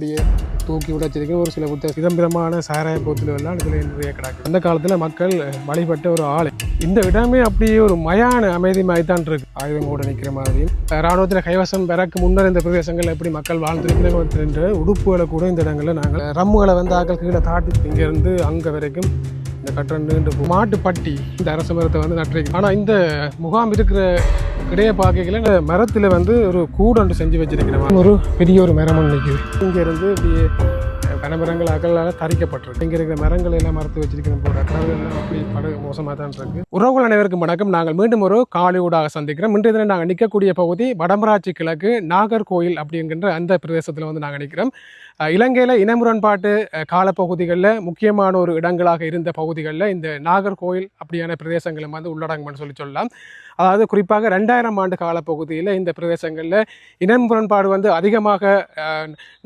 அப்படியே தூக்கி உடைச்சிருக்கு. ஒரு சில விதமான சாராய போத்தில் எல்லாம் இதில் நிறைய கிடக்கு. அந்த காலத்தில் மக்கள் வழிபட்ட ஒரு ஆலை. இந்த இடமே அப்படியே ஒரு மயான அமைதி மாதிரி தான் இருக்கு. ஆயுதங்களோட நிற்கிற மாதிரியும் இராணுவத்தில் கைவசம் பெறக்கு முன்னர் இந்த பிரதேசங்களில் எப்படி மக்கள் வாழ்ந்திருக்கிற உடுப்புகளை கூட இந்த இடங்களில் நாங்கள் ரம்முகளை வந்து ஆக்கள் கீழே தாட்டி இங்கேருந்து அங்கே வரைக்கும் இந்த கட்டணம் நீண்டு மாட்டுப்பட்டி இந்த அரச மரத்தை வந்து நட்டுருக்கு. ஆனால் இந்த முகாம் இருக்கிற இடையே பார்க்கல இந்த மரத்தில் வந்து ஒரு கூடொன்று செஞ்சு வச்சிருக்கிறேன். ஒரு பெரிய ஒரு மரம் ஒன்று நிற்குது. இங்கேருந்து இப்படியே கனமரங்கள் அகலால் தரிக்கப்பட்டிருக்கு. இங்கே இருக்கிற மரங்கள் எல்லாம் மரத்து வச்சிருக்கிறேன் போட கடவுள் அப்படி பட மோசமாக தான் இருக்கு. உறவுகள் அனைவருக்கும் வணக்கம். நாங்கள் மீண்டும் ஒரு காலையூடாக சந்திக்கிறோம். இன்றைய தினம் நாங்கள் நிற்கக்கூடிய பகுதி வடமராட்சி கிழக்கு நாகர்கோயில் அப்படிங்கிற அந்த பிரதேசத்தில் வந்து நாங்கள் நிற்கிறோம். இலங்கையில் இனமுரண்பாட்டு காலப்பகுதிகளில் முக்கியமான ஒரு இடங்களாக இருந்த பகுதிகளில் இந்த நாகர்கோயில் அப்படியான பிரதேசங்களும் வந்து உள்ளடங்கும்னு சொல்லலாம். அதாவது குறிப்பாக 2000 ஆண்டு காலப்பகுதியில் இந்த பிரதேசங்களில் இனம் முரண்பாடு வந்து அதிகமாக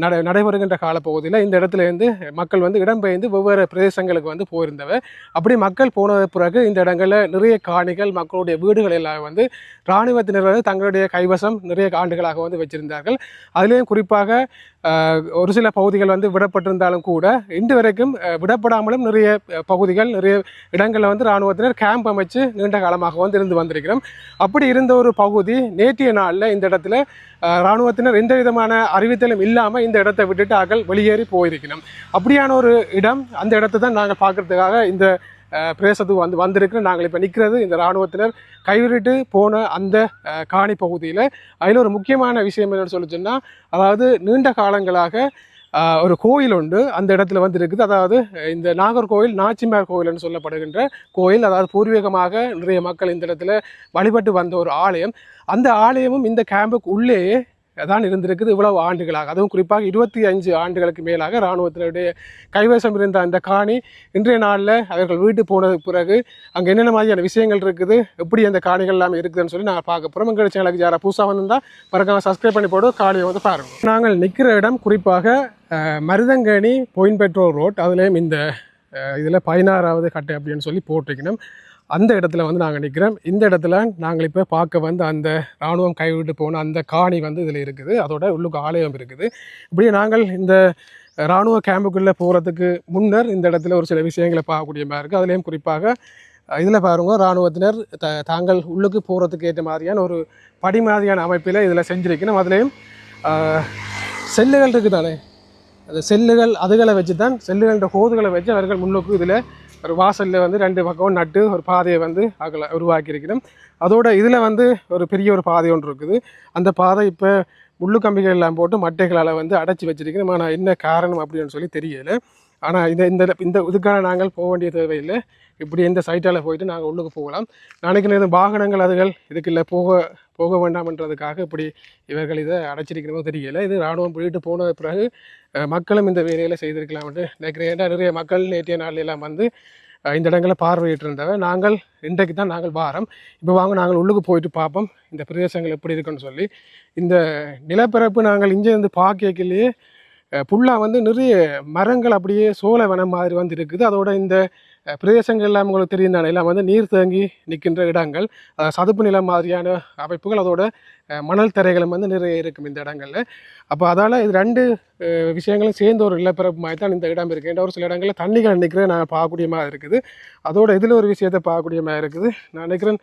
நடைபெறுகின்ற காலப்பகுதியில் இந்த இடத்துல இருந்து மக்கள் வந்து இடம்பெயர்ந்து வெவ்வேறு பிரதேசங்களுக்கு வந்து போயிருந்தவர். அப்படி மக்கள் போன பிறகு இந்த இடங்களில் நிறைய காணிகள் மக்களுடைய வீடுகள் எல்லாம் வந்து இராணுவத்தினர் வந்து தங்களுடைய கைவசம் நிறைய ஆண்டுகளாக வந்து வச்சிருந்தார்கள். அதுலேயும் குறிப்பாக ஒரு சில பகுதிகள் வந்து விடப்பட்டிருந்தாலும் கூட இன்று வரைக்கும் விடப்படாமலும் நிறைய பகுதிகள் நிறைய இடங்களில் வந்து இராணுவத்தினர் கேம்ப் அமைச்சு நீண்ட காலமாக வந்து இருந்து வந்திருக்கிறோம். அப்படி இருந்த ஒரு பகுதி நேற்றைய நாளில் இந்த இடத்துல இராணுவத்தினர் எந்த விதமான அறிவித்தலும் இல்லாமல் இந்த இடத்தை விட்டுட்டு ஆக்கள் வெளியேறி போயிருக்கணும். அப்படியான ஒரு இடம், அந்த இடத்தை தான் நாங்கள் பார்க்குறதுக்காக இந்த பிரதேசத்துக்கு வந்திருக்கிறோம். நாங்கள் இப்போ நிற்கிறது இந்த இராணுவத்தினர் கைவிட்டு போன அந்த காணி பகுதியில். அதில் ஒரு முக்கியமான விஷயம் என்னென்னு சொல்லி சொன்னால், அதாவது நீண்ட காலங்களாக ஒரு கோயில் உண்டு அந்த இடத்துல வந்து இருக்குது. அதாவது இந்த நாகர்கோயில் நாச்சிமார் கோயில்னு சொல்லப்படுகின்ற கோயில். அதாவது பூர்வீகமாக நிறைய மக்கள் இந்த இடத்துல வழிபட்டு வந்த ஒரு ஆலயம். அந்த ஆலயமும் இந்த கேம்புக்கு உள்ளேயே தான் இருந்திருக்குது இவ்வளவு ஆண்டுகளாக. அதுவும் குறிப்பாக 25 ஆண்டுகளுக்கு மேலாக இராணுவத்தினுடைய கைவசம் இருந்த அந்த காணி இன்றைய நாளில் அவர்கள் வீட்டு போனது பிறகு அங்கே என்னென்ன மாதிரியான விஷயங்கள் இருக்குது, எப்படி அந்த காணிகள் எல்லாமே இருக்குதுன்னு சொல்லி நாங்கள் பார்க்க போகிறோம். எங்கள் சேனலுக்கு யாராவது புதுசாக வந்திருந்தால் மறக்காம சப்ஸ்கிரைப் பண்ணி போட்டு காணியை வந்து பாருங்கள். நாங்கள் நிற்கிற இடம் குறிப்பாக மருதங்கேணி பொயின் பெட்ரோல் ரோட். அதுலேயும் இந்த இதில் 16வது கட்டை அப்படின்னு சொல்லி போட்டிருக்கணும். அந்த இடத்துல வந்து நாங்கள் நிற்கிறோம். இந்த இடத்துல நாங்கள் இப்போ பார்க்க வந்து அந்த இராணுவம் கைவிட்டு போன அந்த காணி வந்து இதில் இருக்குது. அதோட உள்ளுக்கு ஆலயம் இருக்குது. இப்படியே நாங்கள் இந்த இராணுவ கேம்புக்குள்ளே போகிறதுக்கு முன்னர் இந்த இடத்துல ஒரு சில விஷயங்களை பார்க்கக்கூடிய மாதிரி இருக்குது. அதுலேயும் குறிப்பாக இதில் பாருங்க, இராணுவத்தினர் தாங்கள் உள்ளுக்கு போகிறதுக்கு ஏற்ற மாதிரியான ஒரு படி மாதிரியான அமைப்பில் இதில் செஞ்சுருக்கணும். அதுலேயும் செல்லுகள் இருக்குது தானே, அந்த செல்லுகள் அதுகளை வச்சு தான் செல்லுகள்ன்ற ஹோதுகளை வச்சு அவர்கள் முன்னுக்கு இதில் ஒரு வாசலில் வந்து 2 பக்கம் நட்டு ஒரு பாதையை வந்து அதில் உருவாக்கியிருக்கிறோம். அதோட இதில் வந்து ஒரு பெரிய ஒரு பாதை ஒன்று இருக்குது. அந்த பாதை இப்போ முள்ளு கம்பிகள் எல்லாம் போட்டு மட்டைகளால் வந்து அடைச்சி வச்சிருக்கிறோம். ஆனால் என்ன காரணம் அப்படின்னு சொல்லி தெரியலை. ஆனால் இந்த இதுக்கான நாங்கள் போக வேண்டிய தேவையில்லை. இப்படி எந்த சைட்டால் போயிட்டு நாங்கள் உள்ளுக்கு போகலாம். நாளைக்கு வாகனங்கள் அதுகள் இதுக்கு இல்லை போக வேண்டாம்ன்றதுக்காக இப்படி இவர்கள் இதை அடைச்சிருக்கிறதோ தெரியலை. இது இராணுவம் போயிட்டு போன பிறகு மக்களும் இந்த வேலையில் செய்திருக்கலாம்ட்டு நினைக்கிறேன். ஏன்னா நிறைய மக்கள் நேற்றைய நாளெல்லாம் வந்து இந்த இடங்களை பார்வையிட்டு இருந்தவ. நாங்கள் இன்றைக்கு தான் நாங்கள் வாரம். இப்போ வாங்க நாங்கள் உள்ளுக்கு போயிட்டு பார்ப்போம் இந்த பிரதேசங்கள் எப்படி இருக்குன்னு சொல்லி. இந்த நிலப்பரப்பு நாங்கள் இங்கே இருந்து பார்க்கலையே புல்லாக வந்து நிறைய மரங்கள் அப்படியே சோழவனம் மாதிரி வந்து இருக்குது. அதோட இந்த பிரதேசங்கள் எல்லாம் உங்களுக்கு தெரியும் தானே, எல்லாம் வந்து நீர் தேங்கி நிற்கின்ற இடங்கள், சதுப்பு நிலம் மாதிரியான அமைப்புகள், அதோட மணல் தரைகளும் வந்து நிறைய இருக்கும் இந்த இடங்களில். அப்போ அதால் இது 2 விஷயங்களும் சேர்ந்து ஒரு நிலப்பரப்பு மாதிரி தான் இந்த இடம் இருக்குது. ஒரு சில இடங்களில் தண்ணிகள் நிற்கிறத நாங்கள் பார்க்கக்கூடிய மாதிரி இருக்குது. அதோட இதில் ஒரு விஷயத்தை பார்க்கக்கூடிய மாதிரி இருக்குது. நான் நினைக்கிறேன்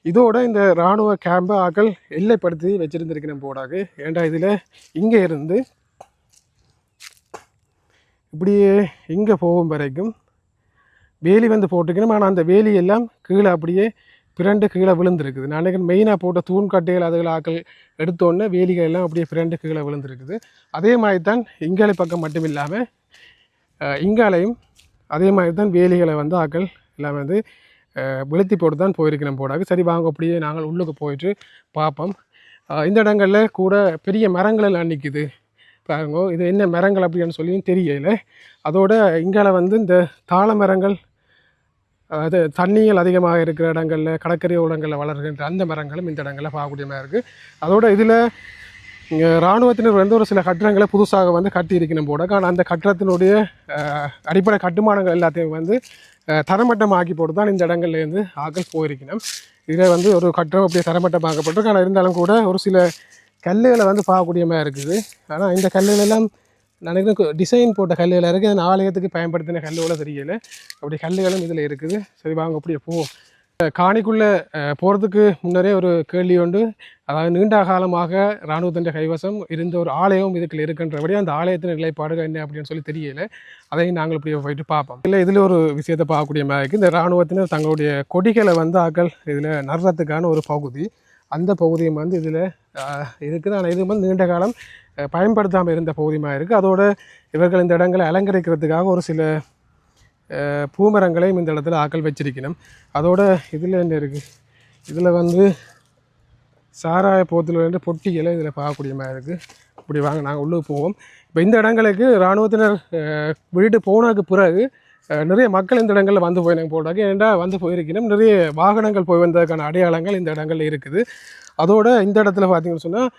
இதோட இந்த இராணுவ கேம்பை ஆக்கள் எல்லைப்படுத்தி வச்சுருந்துருக்கிறேன் போடாது. ஏன்டா இதில் இங்கே இருந்து இப்படியே இங்கே போகும் வரைக்கும் வேலி வந்து போட்டுக்கணும். ஆனால் அந்த வேலியெல்லாம் கீழே அப்படியே பிரண்டு கீழே விழுந்துருக்குது. நான் நினைக்கிறேன் மெயினாக போட்ட தூண்கட்டைகள் அதுகள் ஆக்கள் எடுத்தோடனே வேலிகள் எல்லாம் அப்படியே பிரண்டு கீழே விழுந்துருக்குது. அதே மாதிரி தான் இங்காலை பக்கம் மட்டும் இல்லாமல் இங்காலையும் அதே மாதிரி தான் வேலிகளை வந்து ஆக்கள் எல்லாம் வந்து வெளுத்தி போட்டு தான் போயிருக்கணும் போடாது. சரி வாங்க அப்படியே நாங்கள் உள்ளுக்கு போயிட்டு பார்ப்போம். இந்த இடங்களில் கூட பெரிய மரங்கள் எல்லாம் நிற்குது பாருங்க. இது என்ன மரங்கள் அப்படின்னு சொல்லி தெரியலை. அதோட இங்கால வந்து இந்த தாழ மரங்கள், அது தண்ணிகள் அதிகமாக இருக்கிற இடங்களில் கடற்கரை ஓரங்களில் வளர்கின்ற அந்த மரங்களும் இந்த இடங்களில் பார்க்கக்கூடிய மாதிரி இருக்குது. அதோட இதில் இராணுவத்தினர் வந்து ஒரு சில கட்டிடங்களை புதுசாக வந்து கட்டி இருக்கணும் போட. ஆனால் அந்த கட்டிடத்தினுடைய அடிப்படை கட்டுமானங்கள் எல்லாத்தையும் வந்து தரமட்டமாக்கி போட்டு தான் இந்த இடங்கள்லேருந்து ஆக்கள் போயிருக்கணும். இதில் வந்து ஒரு கட்டிடம் அப்படியே தரமட்டமாக்கப்பட்டிருக்கு. ஆனால் இருந்தாலும் கூட ஒரு சில கல்லுகளை வந்து பார்க்கக்கூடிய மாதிரி இருக்குது. ஆனால் இந்த கல்லுகளெல்லாம் நினைக்கிறேன் டிசைன் போட்ட கல்லுகள் இருக்குது. அந்த ஆலயத்துக்கு பயன்படுத்தின கல்லுகள தெரியலை. அப்படி கல்லுகளும் இதில் இருக்குது. சரி வாங்க அப்படியே போவோம். காணிக்குள்ளே போகிறதுக்கு முன்னரே ஒரு கேள்வி உண்டு. அதாவது நீண்ட காலமாக இராணுவத்தின் கைவசம் இருந்த ஒரு ஆலயம் இதுக்குள்ள இருக்கின்றபடி அந்த ஆலயத்தின் நிலைப்பாடுகள் என்ன அப்படின்னு சொல்லி தெரியலை. அதையும் நாங்கள் இப்படி போயிட்டு பார்ப்போம். இல்லை இதில் ஒரு விஷயத்தை பார்க்கக்கூடிய மாதிரி இருக்குது. இந்த இராணுவத்தினர் தங்களுடைய கொடிகளை வந்து ஆக்கள் இதில் நடுறதுக்கான ஒரு பகுதி, அந்த பகுதியும் வந்து இதில் இருக்குது. ஆனால் இது வந்து நீண்ட காலம் பயன்படுத்தாமல் இருந்த பகுதியாக இருக்குது. அதோடு இவர்கள் இந்த இடங்களை அலங்கரிக்கிறதுக்காக ஒரு சில பூமரங்களையும் இந்த இடத்துல ஆக்கள் வச்சிருக்கணும். அதோட இதில் என்ன இருக்குது, இதில் வந்து சாராய போத்தில் வந்து பொட்டிகளை இதில் பார்க்கக்கூடிய மாதிரி இருக்குது. இப்படி வாங்க நாங்கள் உள்ளே போவோம். இப்போ இந்த இடங்களுக்கு இராணுவத்தினர் வீடு போனதுக்கு பிறகு நிறைய மக்கள் இந்த இடங்களில் வந்து போயினாங்க போட்டாங்க. ஏன்டா வந்து போயிருக்கணும், நிறைய வாகனங்கள் போய் வந்ததுக்கான அடையாளங்கள் இந்த இடங்களில் இருக்குது. அதோட இந்த இடத்துல பார்த்தீங்கன்னு சொன்னால்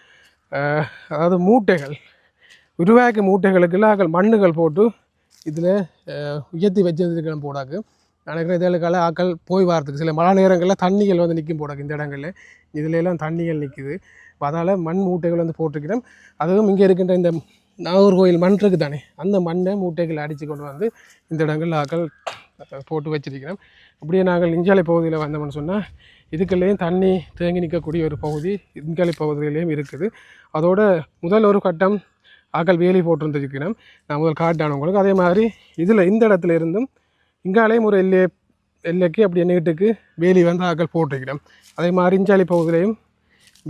அதாவது மூட்டைகள், உருவாக்கி மூட்டைகளுக்கெல்லாம் மண்ணுகள் போட்டு இதில் உயர்த்தி வச்சதுக்கு போடாக்கு. நினைக்கிறேன் இதற்கால ஆக்கள் போய் வரத்துக்கு சில மழை நேரங்களில் தண்ணிகள் வந்து நிற்கும் போடாக்கு. இந்த இடங்களில் இதில் எல்லாம் தண்ணிகள் நிற்குது. அதனால் மண் மூட்டைகள் வந்து போட்டிருக்கிறோம். அதுவும் இங்கே இருக்கின்ற இந்த நாகர்கோயில் மண் இருக்குது தானே, அந்த மண்ணை மூட்டைகள் அடித்து கொண்டு வந்து இந்த இடங்களில் ஆக்கள் போட்டு வச்சிருக்கிறோம். அப்படியே நாங்கள் இஞ்சாலை பகுதியில் வந்தோம்னு சொன்னால் இதுக்குள்ளேயும் தண்ணி தேங்கி நிற்கக்கூடிய ஒரு பகுதி இஞ்சாலை பகுதியிலையும் இருக்குது. அதோட முதல் ஒரு கட்டம் ஆக்கள் வேலி போட்டிருந்துருக்கணும். நான் முதல் காட்டானவங்களுக்கு. அதே மாதிரி இதில் இந்த இடத்துல இருந்தும் இங்காலையும் ஒரு எல்லைக்கு அப்படி நீட்டுக்கு வேலி வந்து ஆக்கள் போட்டிருக்கணும். அதே மாதிரி இஞ்சாலி பகுதியிலையும்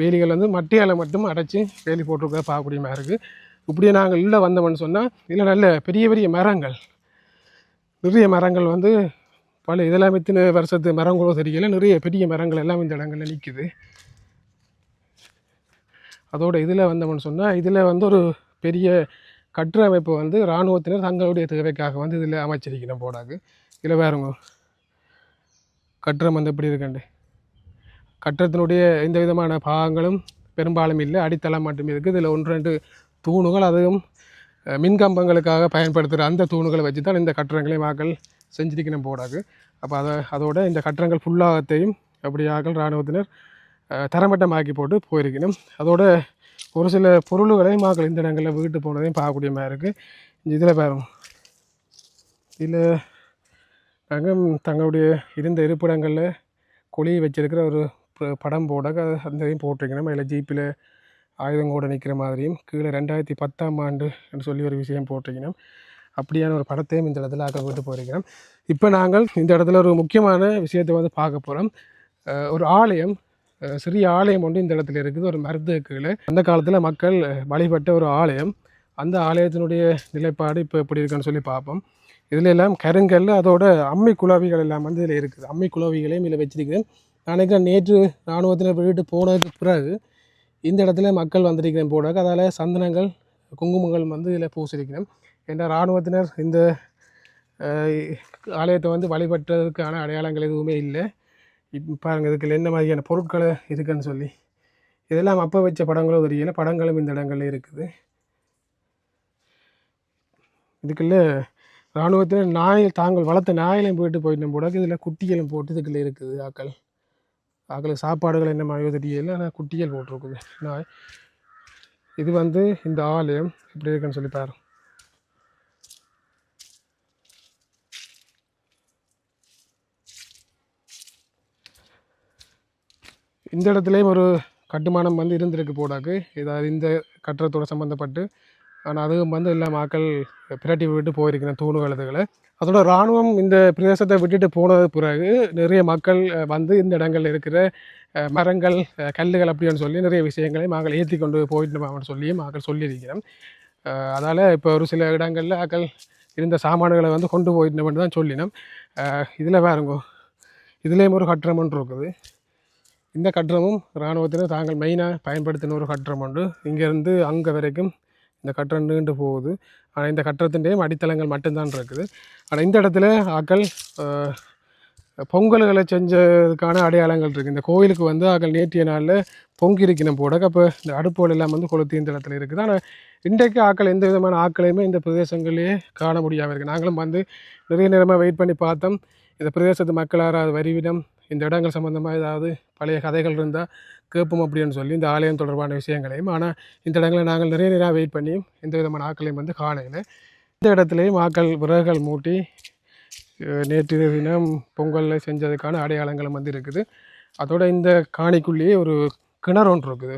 வேலிகள் வந்து மட்டியால் மட்டும் அடைச்சி வேலி போட்டிருக்க பார்க்கக்கூடிய மாதிரி இருக்குது. இப்படியே நாங்கள் உள்ளே வந்தோம்னு சொன்னால் இதில் நல்ல பெரிய பெரிய மரங்கள், நிறைய மரங்கள் வந்து பல இதெல்லாம் எத்தனை வருஷத்து மரங்களோ தெரியல, நிறைய பெரிய மரங்கள் எல்லாம் இந்த இடங்களில் நிற்குது. அதோட இதில் வந்தோம்னு சொன்னால் இதில் வந்து ஒரு பெரிய கட்டுரை அமைப்பு வந்து இராணுவத்தினர் தங்களுடைய தேவைக்காக வந்து இதில் அமைச்சிருக்கணும் போடாது. இதில் வேறுங்க கட்டுரம் வந்து எப்படி இருக்குண்டு, கட்டடத்தினுடைய எந்த விதமான பாகங்களும் பெரும்பாலும் இல்லை, அடித்தளம் மட்டுமே இருக்குது. இதில் 1-2 தூணுகள், அதுவும் மின்கம்பங்களுக்காக பயன்படுத்துகிற அந்த தூணுகளை வச்சு தான் இந்த கட்டடங்களையும் ஆக்கள் செஞ்சிருக்கணும் போடாது. அப்போ அதோட இந்த கட்டடங்கள் ஃபுல்லாகத்தையும் அப்படி ஆக்கள் இராணுவத்தினர் தரமட்டமாக்கி போட்டு போயிருக்கணும். அதோட ஒரு சில பொருள்களையும் ஆக்கள் இந்த இடங்களில் வீட்டு போனதையும் பார்க்கக்கூடிய மாதிரி இருக்குது. இதில் பாருங்க, இதில் நாங்கள் தங்களுடைய இருந்த இருப்பிடங்களில் கொழி வச்சிருக்கிற ஒரு படம் போட அதையும் போட்டிருக்கணும். அதில் ஜீப்பில் ஆயுதம் கூட நிற்கிற மாதிரியும் கீழே 2010ஆம் ஆண்டு என்று சொல்லி ஒரு விஷயம் போட்டிருக்கணும். அப்படியான ஒரு படத்தையும் இந்த இடத்துல ஆக்க விட்டு போயிருக்கிறோம். இப்போ நாங்கள் இந்த இடத்துல ஒரு முக்கியமான விஷயத்தை வந்து பார்க்க போகிறோம். ஒரு ஆலயம், சிறிய ஆலயம் ஒன்று இந்த இடத்துல இருக்குது, ஒரு மருத்துவ கீழே. அந்த காலத்தில் மக்கள் வழிபட்ட ஒரு ஆலயம். அந்த ஆலயத்தினுடைய நிலைப்பாடு இப்போ எப்படி இருக்குன்னு சொல்லி பார்ப்போம். இதில் எல்லாம் கருங்கல், அதோட அம்மி குழாவிகள் எல்லாம் வந்து இதில் இருக்குது. அம்மி குழாவிகளையும் இதில் வச்சிருக்கிறேன். நினைக்கிறேன் நேற்று இராணுவத்தினர் வீட்டு போனதுக்கு பிறகு இந்த இடத்துல மக்கள் வந்திருக்கிறேன் போடாது. அதால் சந்தனங்கள் குங்குமங்கள் வந்து இதில் பூசிருக்கிறேன். ஏன்னா இராணுவத்தினர் இந்த ஆலயத்தை வந்து வழிபட்டதுக்கான அடையாளங்கள் எதுவுமே இல்லை. இப்போ பாருங்கள் இதுக்கு என்ன மாதிரியான பொருட்கள் இருக்குன்னு சொல்லி. இதெல்லாம் அப்போ வச்ச படங்களும் தெரியல, படங்களும் இந்த இடங்கள்ல இருக்குது. இதுக்குள்ள இராணுவத்தில் நாய், தாங்கள் வளர்த்த நாயிலையும் போயிட்டு போடாது. இதில் குட்டிகளும் போட்டு இதுக்குள்ளே இருக்குது. ஆக்களுக்கு சாப்பாடுகள் என்ன மாதிரி தெரியல, ஆனால் குட்டிகள் போட்டிருக்குது நாய். இது வந்து இந்த ஆலயம் இப்படி இருக்குன்னு சொல்லி பாரு. இந்த இடத்துலையும் ஒரு கட்டுமானம் வந்து இருந்திருக்கு போடாக்கு. இதாவது இந்த கட்டடத்தோடு சம்மந்தப்பட்டு. ஆனால் அதுவும் வந்து எல்லா மக்கள் பிரட்டி விட்டு போயிருக்கிறேன் தூணுகள் இதுகளை. அதோட இராணுவம் இந்த பிரதேசத்தை விட்டுட்டு போனது பிறகு நிறைய மக்கள் வந்து இந்த இடங்களில் இருக்கிற மரங்கள், கல்லுகள் அப்படின்னு சொல்லி நிறைய விஷயங்களையும் மக்கள் ஏற்றி கொண்டு போயிட்டு சொல்லியும் மக்கள் சொல்லியிருக்கிறோம். அதால் இப்போ ஒரு சில இடங்களில் மக்கள் இருந்த சாமான்களை வந்து கொண்டு போயிட்டு தான் சொல்லினோம். இதில் பாருங்கோ, இதுலேயும் ஒரு கட்டடம் ஒன்று இருக்குது. இந்த கட்டடமும் இராணுவத்தினர் தாங்கள் மெயினாக பயன்படுத்தின ஒரு கட்டடம் உண்டு. இங்கேருந்து அங்கே வரைக்கும் இந்த கட்டடம் நீண்டு போகுது. ஆனால் இந்த கட்டடத்திൻ്റെയും அடித்தளங்கள் மட்டும்தான் இருக்குது. ஆனால் இந்த இடத்துல ஆக்கள் பொங்கல்களை செஞ்சதுக்கான அடையாளங்கள் இருக்குது. இந்த கோயிலுக்கு வந்து ஆக்கள் நேற்றைய நாளில் பொங்கிருக்கணும் போட. அப்போ இந்த அடுப்புகள் எல்லாம் வந்து கொளுத்தி இந்த இடத்துல இருக்குது. ஆனால் இன்றைக்கு ஆக்கள் எந்த விதமான ஆக்களையுமே இந்த பிரதேசங்களையே காண முடியாமல் இருக்குது. நாங்களும் வந்து நிறைய நேரமாக வெயிட் பண்ணி பார்த்தோம். இந்த பிரதேசத்து மக்களாராத வரிவிடம் இந்த இடங்கள் சம்மந்தமாக ஏதாவது பழைய கதைகள் இருந்தால் கேட்போம் அப்படின்னு சொல்லி இந்த ஆலயம் தொடர்பான விஷயங்களையும். ஆனால் இந்த இடங்களை நாங்கள் நிறைய நேரம் வெயிட் பண்ணியும் எந்த விதமான ஆக்களையும் வந்து காணையில். இந்த இடத்துலையும் ஆக்கள் விறகுகள் மூட்டி நேற்று தினம் பொங்கலில் செஞ்சதுக்கான அடையாளங்களும் வந்து இருக்குது. அதோட இந்த காணிக்குள்ளேயே ஒரு கிணறு ஒன்று இருக்குது.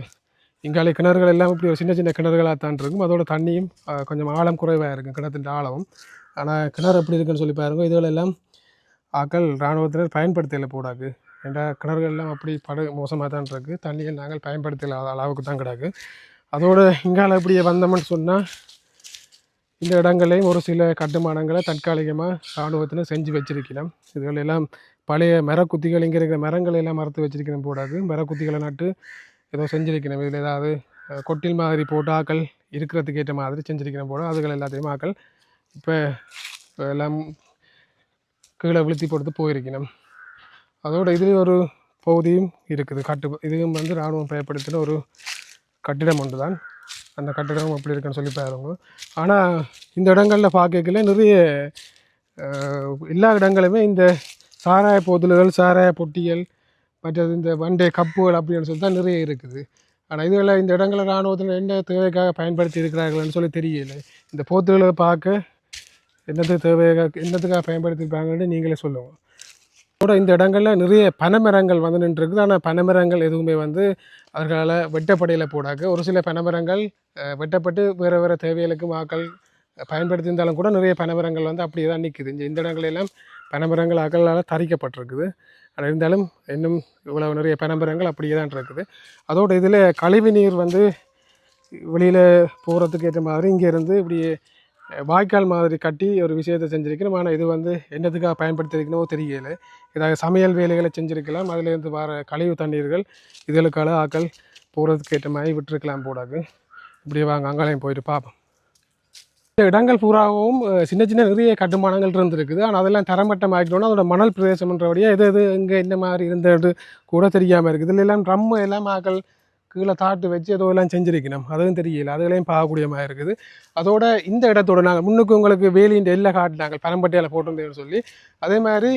இங்காலே கிணறுகள் எல்லாம் இப்படி ஒரு சின்ன சின்ன கிணறுகளாக தான் இருக்கும். அதோட தண்ணியும் கொஞ்சம் ஆழம் குறைவாக இருக்கும், கிணத்தின் ஆழமும். ஆனால் கிணறு எப்படி இருக்குன்னு சொல்லி பாருங்க. இதுகளெல்லாம் ஆக்கள் இராணுவத்தினர் பயன்படுத்தலை போடாது. ஏன்னா கிணறுகள் எல்லாம் அப்படி மோசமாக தான் இருக்குது. தண்ணியை நாங்கள் பயன்படுத்தல அளவுக்கு தான் கிடக்கு. அதோட இங்கால இப்படியே வந்தோம்னு சொன்னால் இந்த இடங்களையும் ஒரு சில கட்டுமானங்களை தற்காலிகமாக இராணுவத்தினர் செஞ்சு வச்சிருக்கிறோம். இதுகளெல்லாம் பழைய மரக்குத்திகள், இங்கே இருக்கிற மரங்களை எல்லாம் மறுத்து வச்சிருக்கிறோம் போடாது. மரக்குத்திகளை நட்டு ஏதோ செஞ்சிருக்கணும். இதில் ஏதாவது கொட்டில் மாதிரி போட்டு ஆக்கள் இருக்கிறதுக்கு ஏற்ற மாதிரி செஞ்சிருக்கணும் போட அதுகள் எல்லாத்தையும் ஆக்கள் இப்போ எல்லாம் கீழே விழுத்தி போட்டு போயிருக்கணும். அதோட இதில் ஒரு பகுதியும் இருக்குது. இதுவும் வந்து இராணுவம் பயன்படுத்தின ஒரு கட்டிடம் ஒன்று தான். அந்த கட்டிடம் எப்படி இருக்குன்னு சொல்லி பாருங்க. ஆனால் இந்த இடங்களில் பார்க்கல நிறைய எல்லா இடங்களுமே இந்த சாராய போத்தல்கள், சாராய பொட்டிகள், மற்றது இந்த வண்டே கப்புகள் அப்படின்னு சொல்லி தான் நிறைய இருக்குது. ஆனால் இதுகளை இந்த இடங்களில் இராணுவத்தில் என்ன தேவைக்காக பயன்படுத்தி இருக்கிறார்கள்னு சொல்லி தெரியலை. இந்த போத்துகளை பார்க்க என்னத்துக்காக பயன்படுத்தியிருப்பாங்கன்னு நீங்களே சொல்லுவோம். கூட இந்த இடங்களில் நிறைய பனைமரங்கள் வந்து நின்றுருக்குது. ஆனால் பனைமரங்கள் எதுவுமே வந்து அவர்களால் வெட்டப்படையில் போடாது. ஒரு சில பனைமரங்கள் வெட்டப்பட்டு வேறு வேறு தேவைகளுக்கு மக்கள் பயன்படுத்தியிருந்தாலும் கூட நிறைய பனைமரங்கள் வந்து அப்படியே தான் நிற்குது. இந்த இடங்களெல்லாம் பனைமரங்கள் அகலால் தரிக்கப்பட்டிருக்குது. ஆனால் இருந்தாலும் இன்னும் இவ்வளவு நிறைய பனைமரங்கள் அப்படியே தான் இருக்குது. அதோடு இதில் கழிவு நீர் வந்து வெளியில் போகிறதுக்கு ஏற்ற மாதிரி இங்கேருந்து இப்படி வாய்க்கால் மாதிரி கட்டி ஒரு விஷயத்தை செஞ்சுருக்கணும். ஆனால் இது வந்து என்னத்துக்காக பயன்படுத்தியிருக்கணும் தெரியலை. இதாக சமையல் வேலைகளை செஞ்சுருக்கலாம். அதிலேருந்து வர கழிவு தண்ணீர்கள் இதுகளுக்கால ஆக்கள் போகிறதுக்கு ஏற்ற மாதிரி விட்டுருக்கலாம் போடாது. இப்படியே வாங்க அங்காலையும் போயிட்டு பார்ப்போம். இந்த இடங்கள் பூராவும் சின்ன சின்ன நிறைய கட்டுமானங்கள் இருந்துருக்குது. ஆனால் அதெல்லாம் தரமட்டம் ஆகிட்டோன்னா அதோட மணல் பிரதேசம்ன்றபடியாக எது இங்கே இந்த மாதிரி இருந்தது கூட தெரியாமல் இருக்குது. இதில் எல்லாம் ட்ரம்மு எல்லாம் ஆக்கள் கீழே தாட்டு வச்சு ஏதோ எல்லாம் செஞ்சுருக்கணும். அதுவும் தெரியல. அதுகளையும் பார்க்கக்கூடிய மாதிரி இருக்குது. அதோட இந்த இடத்தோட நாங்கள் முன்னுக்கு உங்களுக்கு வேலியின் எல்லை காட்டினாங்க பரம்பட்டியால் போட்டிருந்தேன்னு சொல்லி. அதே மாதிரி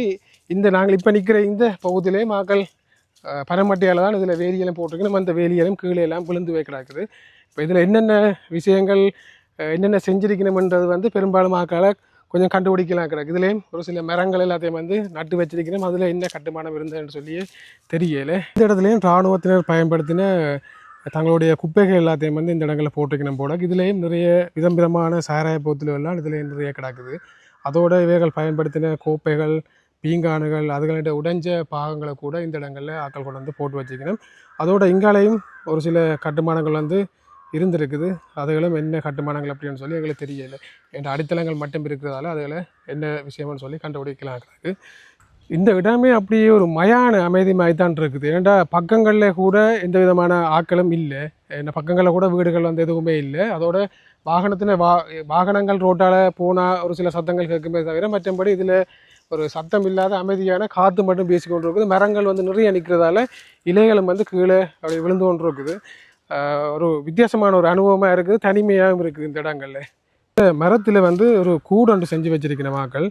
இந்த நாங்கள் இப்போ நிற்கிற இந்த பகுதியிலே மக்கள் பரம்பட்டியால் தான் இதில் வேலியெல்லாம் போட்டிருக்கணும். அந்த வேலியெல்லாம் கீழே எல்லாம் விழுந்து வைக்கிறாக்குது. இப்போ இதில் என்னென்ன விஷயங்கள் என்னென்ன செஞ்சிருக்கணும்ன்றது வந்து பெரும்பாலும் மக்களை கொஞ்சம் கண்டுபிடிக்கலாம் கிடக்கு. இதுலேயும் ஒரு சில மரங்கள் எல்லாத்தையும் வந்து நட்டு வச்சிருக்கணும். அதில் என்ன கட்டுமானம் இருந்ததுன்னு சொல்லி தெரியலை. இந்த இடத்துலையும் இராணுவத்தினர் பயன்படுத்தின தங்களுடைய குப்பைகள் எல்லாத்தையும் வந்து இந்த இடங்களில் போட்டிருக்கணும் போல. இதுலேயும் நிறைய விதமான சாராய போத்துலாம் இதுலேயும் நிறைய கிடக்குது. அதோட இவைகள் பயன்படுத்தின கோப்பைகள், பீங்கானுகள், அதுகளிட உடைஞ்ச பாகங்களை கூட இந்த இடங்களில் ஆக்கள் கொண்டு வந்து போட்டு வச்சுக்கணும். அதோட இங்காலையும் ஒரு சில கட்டுமானங்கள் வந்து இருந்திருக்குது. அதுகளும் என்ன கட்டுமானங்கள் அப்படின்னு சொல்லி எங்களுக்கு தெரியலை. என்ற அடித்தளங்கள் மட்டும் இருக்கிறதால அதுகளை என்ன விஷயம்னு சொல்லி கண்டுபிடிக்கலாம். இந்த இடமே அப்படியே ஒரு மயான அமைதி மாதிரி தான் இருக்குது. ஏன்னா பக்கங்களில் கூட எந்த விதமான ஆக்களும் இல்லை. என்ன பக்கங்களில் கூட வீடுகள் வந்து எதுவுமே இல்லை. அதோட வாகனங்கள் ரோட்டால் போனால் ஒரு சில சத்தங்கள் கேட்குமே தவிர மற்றபடி இதில் ஒரு சத்தம் இல்லாத அமைதியான காற்று மட்டும் பேசிக்கொண்டு இருக்குது. மரங்கள் வந்து நிறைய நிற்கிறதால இலைகளும் வந்து கீழே அப்படி விழுந்து கொண்டு இருக்குது. ஒரு வித்தியாசமான ஒரு அனுபவமாக இருக்குது. தனிமையாகவும் இருக்குது இந்த இடங்களில். இந்த மரத்தில் வந்து ஒரு கூடொன்று செஞ்சு வச்சிருக்கிற மக்கள்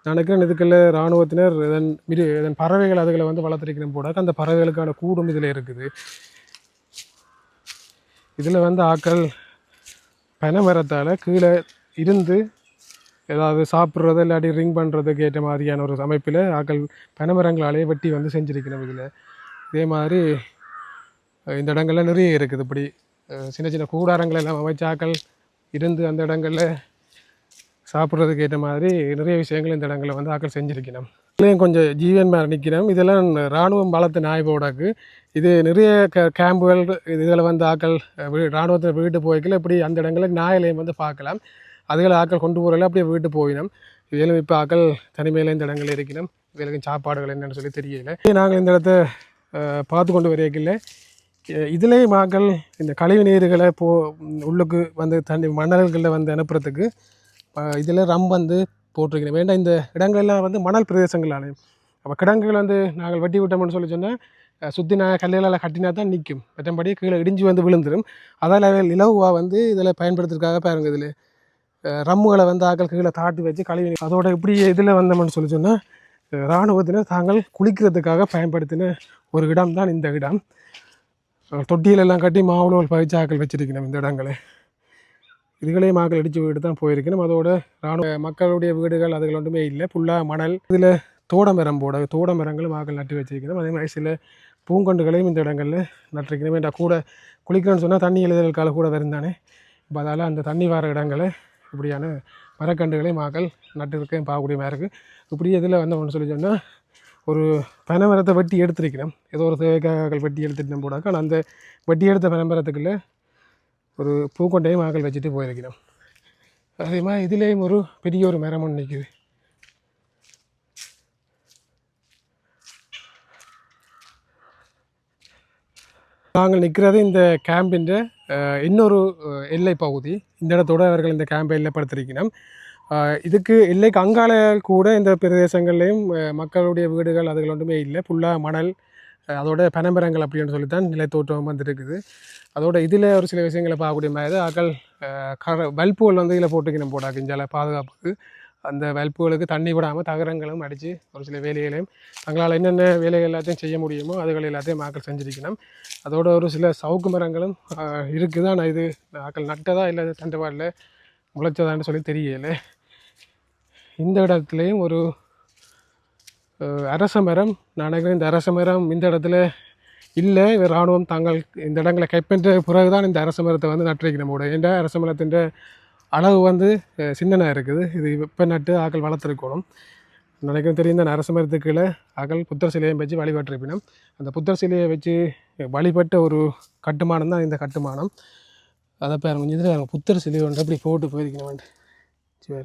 நினைக்கிறேன். இதுக்குள்ள இராணுவத்தினர் இதன் பறவைகள் அதுகளை வந்து வளர்த்துருக்கணும் போட. அந்த பறவைகளுக்கான கூடும் இதில் இருக்குது. இதில் வந்து ஆக்கள் பனை மரத்தால் கீழே இருந்து ஏதாவது சாப்பிட்றது இல்லாட்டி ரிங் பண்ணுறதுக்கு ஏற்ற மாதிரியான ஒரு அமைப்பில் ஆக்கள் பனை மரங்களாலே வெட்டி வந்து செஞ்சுருக்கணும். இதில் இதே மாதிரி இந்த இடங்கள்ல நிறைய இருக்குது. இப்படி சின்ன சின்ன கூடாரங்கள் எல்லாம் அமைச்சாக்கள் இருந்து அந்த இடங்களில் சாப்பிட்றதுக்கு ஏற்ற மாதிரி நிறைய விஷயங்கள் இந்த இடங்களில் வந்து ஆக்கள் செஞ்சுருக்கணும். இதுலேயும் கொஞ்சம் ஜீவன் மாதிரி நிற்கணும். இதெல்லாம் இராணுவம் வளர்த்த நாய்போடாக்கு. இது நிறைய கேம்புகள் இதில் வந்து ஆக்கள் இராணுவத்தில் வீட்டு போய்க்கல இப்படி அந்த இடங்களில் நாயிலையும் வந்து பார்க்கலாம். அதுகளை ஆக்கள் கொண்டு போகிறதில்ல அப்படியே வீட்டு போயிடும். இதிலும் இப்போ ஆக்கள் தனிமையில் இந்த இடங்களில் இருக்கணும். இதுகளுக்கு சாப்பாடுகள் என்னென்னு சொல்லி தெரியலை. நாங்கள் இந்த இடத்த பார்த்து கொண்டு வரையில இதிலே மக்கள் இந்த கழிவு நீர்களை உள்ளுக்கு வந்து மணல்களில் வந்து அனுப்புறதுக்கு இதில் வந்து போட்டிருக்கிறேன். வேண்டாம் இந்த இடங்களெல்லாம் வந்து மணல் பிரதேசங்களாலே அப்போ கிடங்குகள் வந்து நாங்கள் வெட்டி விட்டோம்னு சொல்லி சொன்னால் சுற்றி நான் கல்லுகளால் கட்டினா தான் நிற்கும். மற்றபடி கீழே இடிஞ்சு வந்து விழுந்துடும். அதால் இலவாக வந்து இதில் பயன்படுத்துறதுக்காக பாருங்கள். இதில் ரம்முகளை வந்து ஆக்கள் கீழே தாட்டி வச்சு கழிவு அதோட இப்படி இதில் வந்தோம்னு சொல்லி சொன்னால் இராணுவத்தினர் தாங்கள் குளிக்கிறதுக்காக பயன்படுத்தின ஒரு இடம் தான் இந்த இடம். தொட்டியிலெல்லாம் கட்டி மாவுளோல் பயிற்சாக்கள் வச்சிருக்கணும் இந்த இடங்களை. இதுகளே மாக்கள் அடித்து வீடு தான் போயிருக்கணும். அதோட இராணுவ மக்களுடைய வீடுகள் அதுகள் ஒன்றுமே இல்லை, ஃபுல்லாக மணல். இதில் தோடமரம் தோடமரங்களும் மாக்கள் நட்டு வச்சிருக்கணும். அதே மாதிரி சில பூங்கொண்டுகளையும் இந்த இடங்களில் நட்டிருக்கணும். வேண்டாம் கூட குளிக்கிறோன்னு சொன்னால் தண்ணி எழுதலுக்காக கூட வருந்தானே. இப்போ அதால் அந்த தண்ணி வர இடங்களை இப்படியான மரக்கண்டுகளை மாக்கள் நட்டு பார்க்கக்கூடிய மாதிரி இருக்குது. இப்படி இதில் வந்து ஒன்று சொல்லி சொன்னால் ஒரு பனைமரத்தை வெட்டி எடுத்துருக்கிறோம். ஏதோ ஒரு தேவைக்காக வெட்டி எடுத்துட்டு போடாக்க, ஆனால் அந்த வெட்டி எடுத்த பனைமரத்துக்குள்ளே ஒரு பூக்கொண்டையும் மாக்கள் வச்சுட்டு போயிருக்கிறோம். அதே மாதிரி இதுலேயும் ஒரு பெரிய ஒரு மரம் ஒன்று நிற்குது. நாங்கள் நிற்கிறது இந்த கேம்பின் இன்னொரு எல்லை பகுதி. இந்த இடத்தோடு அவர்கள் இந்த கேம்பை எல்லைப்படுத்திருக்கணும். இதுக்கு எல்லைக்கு அங்கால கூட இந்த பிரதேசங்கள்லேயும் மக்களுடைய வீடுகள் அதுகள் ஒன்றுமே இல்லை, ஃபுல்லாக மணல், அதோட பனைமரங்கள் அப்படின்னு சொல்லித்தான் நிலைத்தோற்றம் வந்துருக்குது. அதோட இதில் ஒரு சில விஷயங்களை பார்க்கக்கூடிய மாதிரி ஆக்கள் வல்புகள் வந்து இதில் போட்டுக்கணும் போடாக்கு இஞ்சால பாதுகாப்புக்கு. அந்த வல்புகளுக்கு தண்ணி விடாமல் தகரங்களும் அடித்து ஒரு சில வேலைகளையும் தங்களால் என்னென்ன வேலைகள் எல்லாத்தையும் செய்ய முடியுமோ அதுகள் எல்லாத்தையும் ஆக்கள் செஞ்சுருக்கணும். அதோட ஒரு சில சவுக்கு மரங்களும் இருக்குது. ஆனால் இது ஆக்கள் நட்டதா இல்லை தண்டவாடில் முளைச்சதான்னு சொல்லி தெரியலை. இந்த இடத்துலையும் ஒரு அரச மரம், நான் நினைக்கிறேன் இந்த அரச மரம் இந்த இடத்துல இல்லை. இராணுவம் தாங்கள் இந்த இடங்களை கைப்பற்ற பிறகு தான் இந்த அரச மரத்தை வந்து நட்டுரைக்கணும் கூட. ஏன்டா அரச மரத்தின் அளவு வந்து சின்னனாக இருக்குது. இது இப்போ நட்டு ஆக்கள் வளர்த்துருக்கணும். நினைக்கிறேன் தெரியும் இந்த அரச மரத்துக்குள்ள ஆக்கள் புத்தர் சிலையை வச்சு வழிபட்டிருப்பினோம். அந்த புத்தர் சிலையை வச்சு வழிபட்ட ஒரு கட்டுமானம் தான் இந்த கட்டுமானம். அதை பேர் கொஞ்சம் இதில் புத்தர் சிலை ஒன்று அப்படி போட்டு போயிருக்கணும். சரி,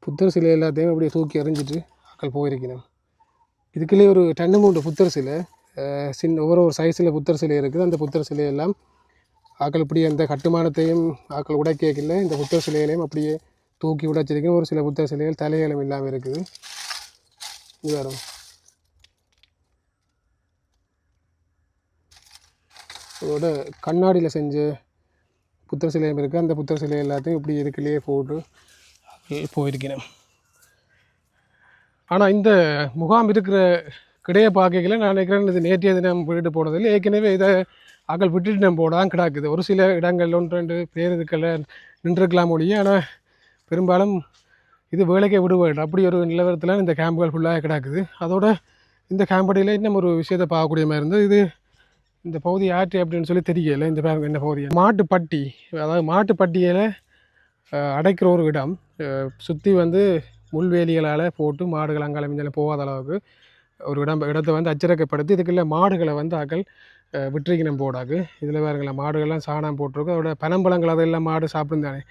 புத்தர் சிலை எல்லாத்தையும் அப்படியே தூக்கி எறிஞ்சிட்டு ஆக்கள் போயிருக்கணும். இதுக்குள்ளே ஒரு 2-3 புத்தர் சிலை, ஒவ்வொரு சைஸில் புத்தர் சிலை இருக்குது. அந்த புத்தர் சிலையெல்லாம் ஆக்கள் இப்படி அந்த கட்டுமானத்தையும் ஆக்கள் உடைக்கல, இந்த புத்தர் சிலைகளையும் அப்படியே தூக்கி உடைச்சிருக்கணும். ஒரு சில புத்தர் சிலைகள் தலைகளும் இல்லாமல் இருக்குது. இது வரும் அதோட கண்ணாடியில் செஞ்ச புத்தர் சிலையும் இருக்குது. அந்த புத்தர் சிலை எல்லாத்தையும் இப்படி இதுக்குள்ளேயே போட்டு போயிருக்கிறேன். ஆனால் இந்த முகாம் இருக்கிற கிடையை பார்க்கல நான் நினைக்கிறேன் இது நேற்றைய தினம் விட்டுட்டு போனதில்லை. ஏற்கனவே இதை ஆக்கள் விட்டுட்டு நம்ம போடாதான் கிடாக்குது. ஒரு சில இடங்கள் 1-2 பேர் இதுக்களை நின்றுருக்கலாம் ஒழிய, ஆனால் பெரும்பாலும் இது வேலைக்கே விடுவேன் அப்படி ஒரு நிலவரத்தில் இந்த கேம்புகள் ஃபுல்லாக கிடாக்குது. அதோட இந்த கேம்படியில் இன்னும் ஒரு விஷயத்தை பார்க்கக்கூடிய மாதிரி இருந்தது. இது இந்த பகுதி ஆற்று அப்படின்னு சொல்லி தெரியலை. இந்த பேர் என்ன பகுதி, மாட்டுப்பட்டி, அதாவது மாட்டுப்பட்டியில் அடைக்கிற ஒரு இடம். சுற்றி வந்து முள்வேலிகளால் போட்டு மாடுகள் அங்கால மிஞ்சாலும் போகாத அளவுக்கு ஒரு இடத்தை வந்து அச்சரக்கப்படுத்தி இதுக்குள்ள மாடுகளை வந்து ஆக்கள் விட்டுரிக்கணும் போடாக்கு. இதில் வேறுங்களா மாடுகள்லாம் சாணம் போட்டிருக்கும். அதோட பனம்பழங்கள் அதெல்லாம் மாடு சாப்பிடும் தானே.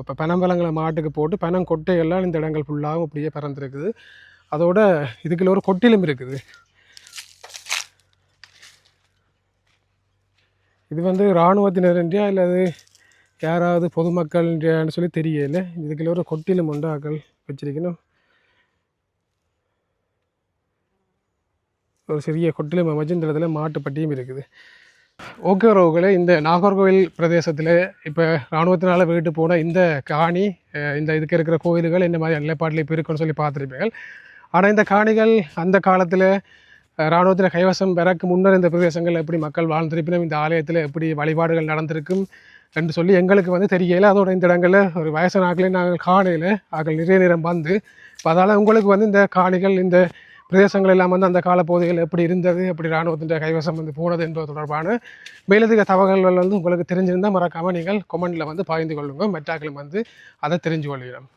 இப்போ பனம்பழங்களை மாட்டுக்கு போட்டு பனம் கொட்டைகள்லாம் இந்த இடங்கள் ஃபுல்லாகவும் அப்படியே பறந்துருக்குது. அதோட இதுக்குள்ள ஒரு கொட்டிலும் இருக்குது. இது வந்து இராணுவத்தினரின்றியா இல்லை அது யாராவது பொதுமக்கள்ன்றியான்னு சொல்லி தெரியல. இதுக்குள்ள ஒரு கொட்டிலும் உண்டு ஆக்கள் வச்சிருக்கணும். ஒரு சிறிய கொட்டிலும் அமைச்சு இந்த இடத்துல மாட்டுப்பட்டியும் இருக்குது. ஓகே உறவுகளே, இந்த நாகர்கோவில் பிரதேசத்தில் இப்போ இராணுவத்தினால் வீட்டு போன இந்த காணி, இந்த இதுக்கு இருக்கிற கோயில்கள் இந்த மாதிரி நிலைப்பாட்டில் இப்போ இருக்குன்னு சொல்லி பார்த்துருப்பீங்க. ஆனால் இந்த காணிகள் அந்த காலத்தில் இராணுவத்தில் கைவசம் பெறக்கு முன்னர் இந்த பிரதேசங்கள் எப்படி மக்கள் வாழ்ந்திருப்பினும் இந்த ஆலயத்தில் எப்படி வழிபாடுகள் நடந்திருக்கும் என்று சொல்லி எங்களுக்கு வந்து தெரியல. அதோட இந்த இடங்களில் ஒரு வயசான ஆக்களே நாங்கள் காணியில் ஆக்கள் நிறைய நேரம் வந்து, அதால் உங்களுக்கு வந்து இந்த காணிகள் இந்த பிரதேசங்கள் எல்லாம் வந்து அந்த காலப்பகுதிகள் எப்படி இருந்தது, எப்படி இராணுவத்தின் கைவசம் வந்து போனது என்பது தொடர்பான மேலதிக தகவல்கள் வந்து உங்களுக்கு தெரிஞ்சிருந்தால் மறக்காமல் நீங்கள் கொமெண்டில் வந்து பகிர்ந்து கொள்ளுங்கள். மெட்டாக்களும் வந்து அதை தெரிஞ்சு கொள்கிறோம்.